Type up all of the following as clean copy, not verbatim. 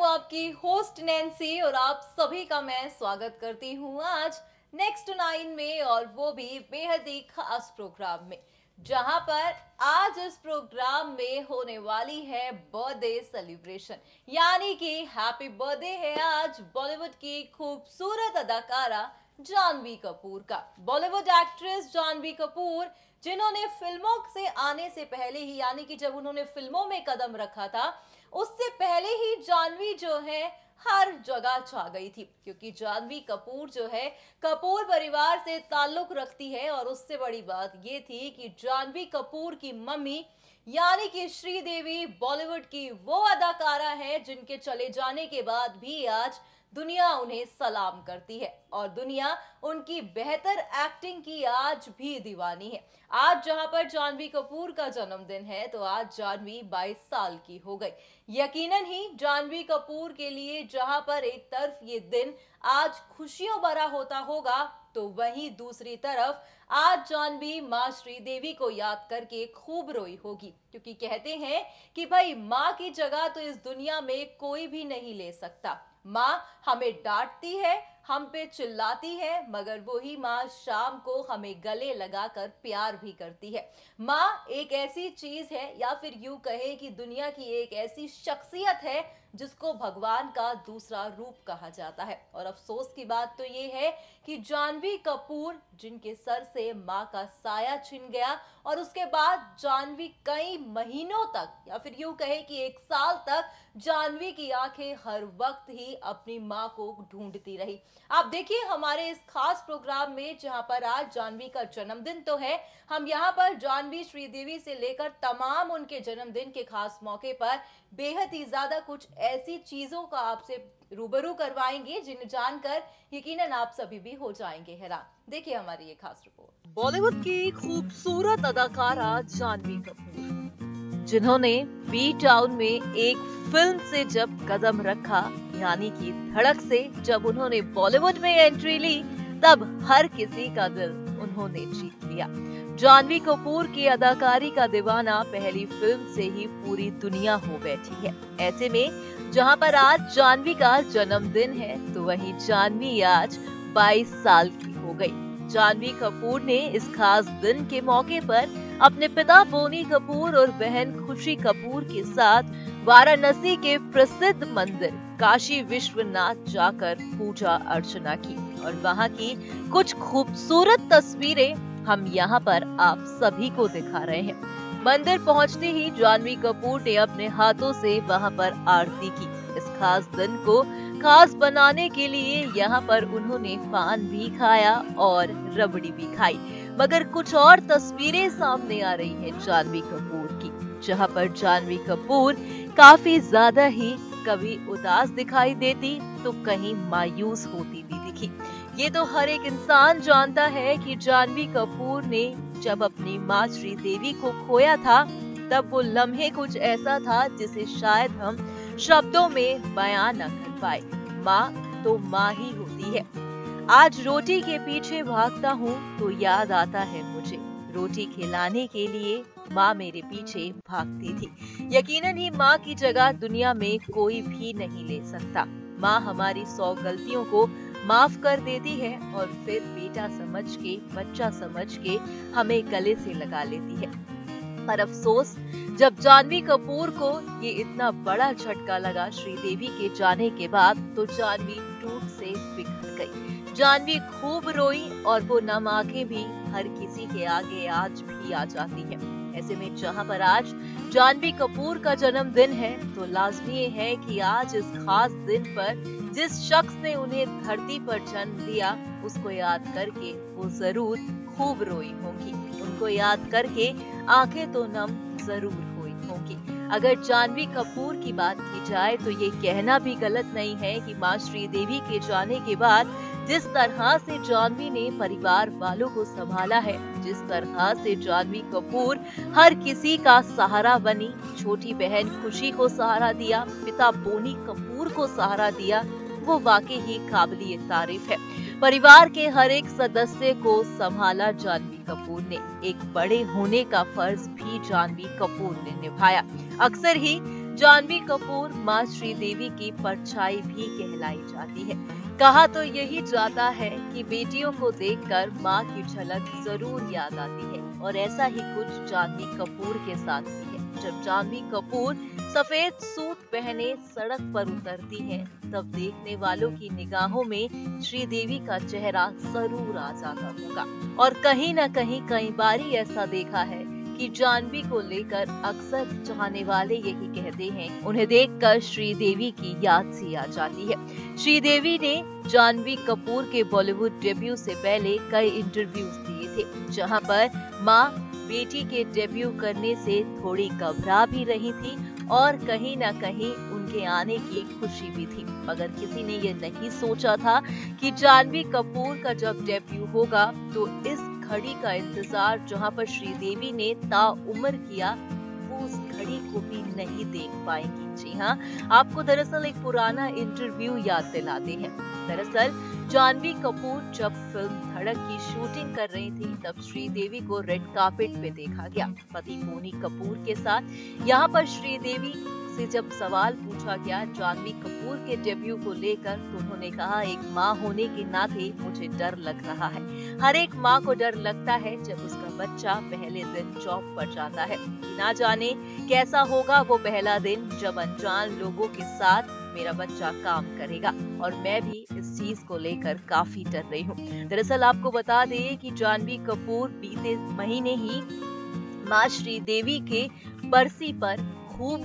आपकी host Nancy और आप सभी का मैं स्वागत करती हूँ आज नेक्स्ट 9 में, और वो भी बेहद ही खास प्रोग्राम में, जहां पर आज इस प्रोग्राम में होने वाली है बर्थडे सेलिब्रेशन। यानी कि हैप्पी बर्थडे है आज बॉलीवुड की खूबसूरत अदाकारा जानवी कपूर का। बॉलीवुड एक्ट्रेस जानवी कपूर, जिन्होंने फिल्मों से आने से पहले ही, यानी कि जब उन्होंने फिल्मों में कदम रखा था, उससे पहले ही जानवी जो है हर जगह छा गई थी, क्योंकि जानवी कपूर जो है कपूर परिवार से ताल्लुक रखती है। और उससे बड़ी बात ये थी कि जानवी कपूर की मम्मी यानी कि श्रीदेवी बॉलीवुड की वो अदाकारा है जिनके चले जाने के बाद भी आज दुनिया उन्हें सलाम करती है और दुनिया उनकी बेहतर एक्टिंग की आज भी दीवानी है। आज जहां पर जानवी कपूर का जन्मदिन है, तो आज जानवी 22 साल की हो गई। यकीनन ही जानवी कपूर के लिए जहां पर एक तरफ ये दिन आज खुशियों भरा होता होगा, तो वहीं दूसरी तरफ आज जानवी माँ श्रीदेवी को याद करके खूब रोई होगी, क्योंकि कहते हैं कि भाई माँ की जगह तो इस दुनिया में कोई भी नहीं ले सकता। माँ हमें डांटती है, हम पे चिल्लाती है, मगर वही माँ शाम को हमें गले लगाकर प्यार भी करती है। माँ एक ऐसी चीज है, या फिर यूं कहे कि दुनिया की एक ऐसी शख्सियत है जिसको भगवान का दूसरा रूप कहा जाता है। और अफसोस की बात तो ये है कि जानवी कपूर, जिनके सर से माँ का साया छिन गया, और उसके बाद जानवी कई महीनों तक, या फिर यूं कहे कि 1 साल तक, जानवी की आंखें हर वक्त ही अपनी माँ को ढूंढती रही। आप देखिए हमारे इस खास प्रोग्राम में, जहां पर आज जानवी का जन्मदिन तो है, हम यहाँ पर जानवी, श्रीदेवी से लेकर तमाम उनके जन्मदिन के खास मौके पर बेहद ही ज्यादा कुछ ऐसी चीजों का आपसे रूबरू करवाएंगे जिन्हें जानकर यकीनन आप सभी भी हो जाएंगे हैरान। देखिए हमारी ये खास रिपोर्ट। बॉलीवुड की खूबसूरत अदाकारा जानवी कपूर, जिन्होंने बी टाउन में एक फिल्म से जब कदम रखा, यानी कि धड़क से जब उन्होंने बॉलीवुड में एंट्री ली, तब हर किसी का दिल उन्होंने जीत लिया। जानवी कपूर की अदाकारी का दीवाना पहली फिल्म से ही पूरी दुनिया हो बैठी है। ऐसे में जहां पर आज जानवी का जन्मदिन है, तो वहीं जानवी आज 22 साल की हो गई। जानवी कपूर ने इस खास दिन के मौके पर अपने पिता बोनी कपूर और बहन खुशी कपूर के साथ वाराणसी के प्रसिद्ध मंदिर काशी विश्वनाथ जाकर पूजा अर्चना की, और वहां की कुछ खूबसूरत तस्वीरें हम यहाँ पर आप सभी को दिखा रहे हैं। मंदिर पहुंचते ही जानवी कपूर ने अपने हाथों से वहां पर आरती की। इस खास दिन को खास बनाने के लिए यहाँ पर उन्होंने पान भी खाया और रबड़ी भी खाई। मगर कुछ और तस्वीरें सामने आ रही है जानवी कपूर की, जहाँ पर जानवी कपूर काफी ज्यादा ही कभी उदास दिखाई देती तो कहीं मायूस होती भी दिखी। ये तो हर एक इंसान जानता है कि जानवी कपूर ने जब अपनी माँ श्रीदेवी को खोया था, तब वो लम्हे कुछ ऐसा था जिसे शायद हम शब्दों में बयान न कर पाए। माँ तो माँ ही होती है। आज रोटी के पीछे भागता हूँ तो याद आता है मुझे, रोटी खिलाने के लिए माँ मेरे पीछे भागती थी। यकीनन ही माँ की जगह दुनिया में कोई भी नहीं ले सकता। माँ हमारी 100 गलतियों को माफ कर देती है और फिर बेटा समझ के, बच्चा समझ के हमें गले से लगा लेती है। पर अफसोस, जब जानवी कपूर को ये इतना बड़ा झटका लगा श्रीदेवी के जाने के बाद, तो जानवी टूट से बिखर गई। जानवी खूब रोई और वो नम आंखें भी हर किसी के आगे आज भी आ जाती है। ऐसे में जहां पर आज जानवी कपूर का जन्मदिन है, तो लाजमी है कि आज इस खास दिन पर जिस शख्स ने उन्हें धरती पर जन्म दिया, उसको याद करके वो जरूर खूब रोई होंगी। उनको याद करके आंखें तो नम जरूर हुई होंगी। अगर जानवी कपूर की बात की जाए, तो ये कहना भी गलत नहीं है कि माँ श्रीदेवी के जाने के बाद जिस तरह से जानवी ने परिवार वालों को संभाला है, जिस तरह से जानवी कपूर हर किसी का सहारा बनी, छोटी बहन खुशी को सहारा दिया, पिता बोनी कपूर को सहारा दिया, वो वाकई ही काबिल तारीफ है। परिवार के हर एक सदस्य को संभाला जानवी कपूर ने। एक बड़े होने का फर्ज भी जानवी कपूर ने निभाया। अक्सर ही जानवी कपूर मां श्रीदेवी की परछाई भी कहलाई जाती है। कहा तो यही जाता है कि बेटियों को देखकर मां की झलक जरूर याद आती है और ऐसा ही कुछ जानवी कपूर के साथ भी है। जब जानवी कपूर सफेद सूट पहने सड़क पर उतरती हैं, तब देखने वालों की निगाहों में श्रीदेवी का चेहरा जरूर आ जाता होगा। और कहीं न कहीं कई बारी ऐसा देखा है कि जानवी को लेकर अक्सर चाहने वाले यही कहते हैं, उन्हें देखकर श्रीदेवी की याद सी आ जाती है। श्रीदेवी ने जानवी कपूर के बॉलीवुड डेब्यू से पहले कई इंटरव्यूज दिए थे, जहां पर मां बेटी के डेब्यू करने से थोड़ी घबरा भी रही थी और कहीं न कहीं उनके आने की खुशी भी थी। मगर किसी ने ये नहीं सोचा था कि जानवी कपूर का जब डेब्यू होगा तो इस घड़ी का इंतजार जहां पर श्रीदेवी ने ताउम्र किया, वो उस घड़ी को भी नहीं देख पाएंगी। जी हाँ, आपको दरअसल एक पुराना इंटरव्यू याद दिलाते हैं। दरअसल जानवी कपूर जब फिल्म धड़क की शूटिंग कर रही थी, तब श्रीदेवी को रेड कार्पेट पे देखा गया पति बोनी कपूर के साथ। यहाँ पर श्रीदेवी से जब सवाल पूछा गया जानवी कपूर के डेब्यू को लेकर, तो उन्होंने कहा, एक माँ होने के नाते मुझे डर लग रहा है। हर एक माँ को डर लगता है जब उसका बच्चा पहले दिन जॉब पर जाता है। ना जाने कैसा होगा वो पहला दिन जब अनजान लोगों के साथ मेरा बच्चा काम करेगा, और मैं भी इस चीज को लेकर काफी डर रही हूँ। दरअसल आपको बता दें कि जानवी कपूर बीते महीने ही माँ श्रीदेवी के बरसी पर खूब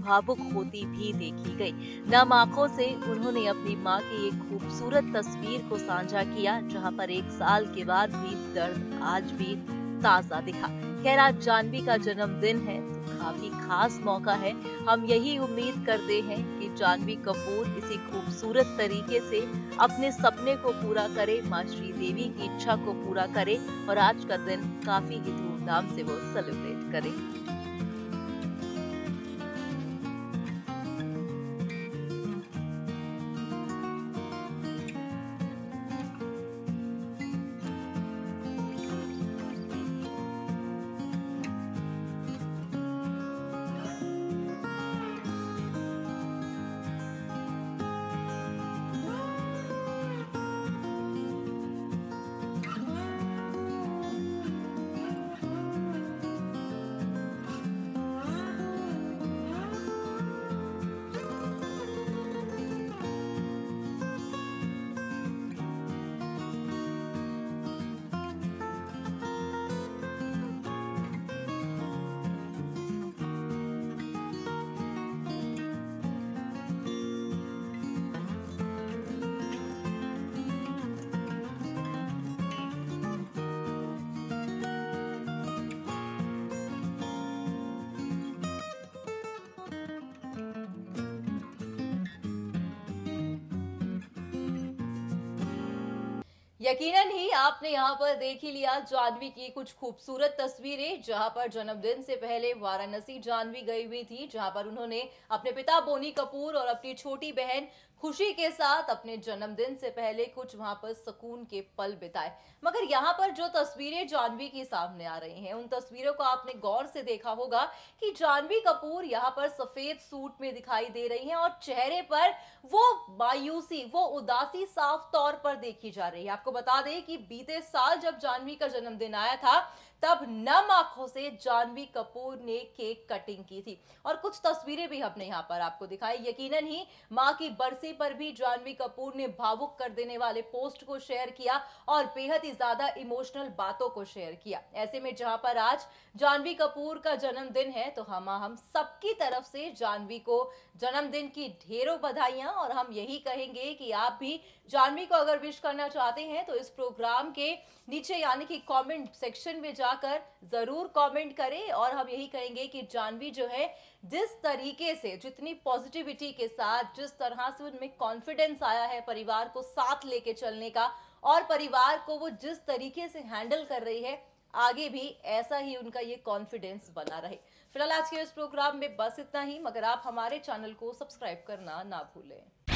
भावुक होती भी देखी गई। नम आंखों से उन्होंने अपनी मां की एक खूबसूरत तस्वीर को साझा किया, जहां पर 1 साल के बाद भी दर्द आज भी ताजा दिखा। खैर, आज जानवी का जन्मदिन है तो काफी खास मौका है। हम यही उम्मीद करते हैं कि जानवी कपूर इसी खूबसूरत तरीके से अपने सपने को पूरा करे, मां श्रीदेवी की इच्छा को पूरा करे और आज का दिन काफी ही धूमधाम से वो सेलिब्रेट करे। यकीनन ही आपने यहाँ पर देख ही लिया जानवी की कुछ खूबसूरत तस्वीरें, जहां पर जन्मदिन से पहले वाराणसी जानवी गई हुई थी, जहां पर उन्होंने अपने पिता बोनी कपूर और अपनी छोटी बहन खुशी के साथ अपने जन्मदिन से पहले कुछ वहां पर सुकून के पल बिताए। मगर यहाँ पर जो तस्वीरें जानवी की सामने आ रही हैं, उन तस्वीरों को आपने गौर से देखा होगा कि जानवी कपूर यहाँ पर सफेद सूट में दिखाई दे रही हैं और चेहरे पर वो मायूसी, वो उदासी साफ तौर पर देखी जा रही है। आपको बता दें कि बीते साल जब जानवी का जन्मदिन आया था, तब नम आंखों से जानवी कपूर ने केक कटिंग की थी और कुछ तस्वीरें भी हमने यहाँ पर आपको दिखाई। यकीनन ही मां की बरसी पर भी जानवी कपूर ने भावुक कर देने वाले पोस्ट को शेयर किया और बेहद ही ज्यादा इमोशनल बातों को शेयर किया। ऐसे में जहां पर आज जानवी कपूर का जन्मदिन है, तो हम सबकी तरफ से जानवी को जन्मदिन की ढेरों बधाइयां, और हम यही कहेंगे कि आप भी जानवी को अगर विश करना चाहते हैं तो इस प्रोग्राम के नीचे यानी कि कमेंट सेक्शन में जाकर जरूर कमेंट करें। और हम यही कहेंगे कि जानवी जो है, जिस तरीके से, जितनी पॉजिटिविटी के साथ, जिस तरह से उनमें कॉन्फिडेंस आया है परिवार को साथ लेके चलने का, और परिवार को वो जिस तरीके से हैंडल कर रही है, आगे भी ऐसा ही उनका ये कॉन्फिडेंस बना रहे। फिलहाल आज के इस प्रोग्राम में बस इतना ही, मगर आप हमारे चैनल को सब्सक्राइब करना ना भूलें।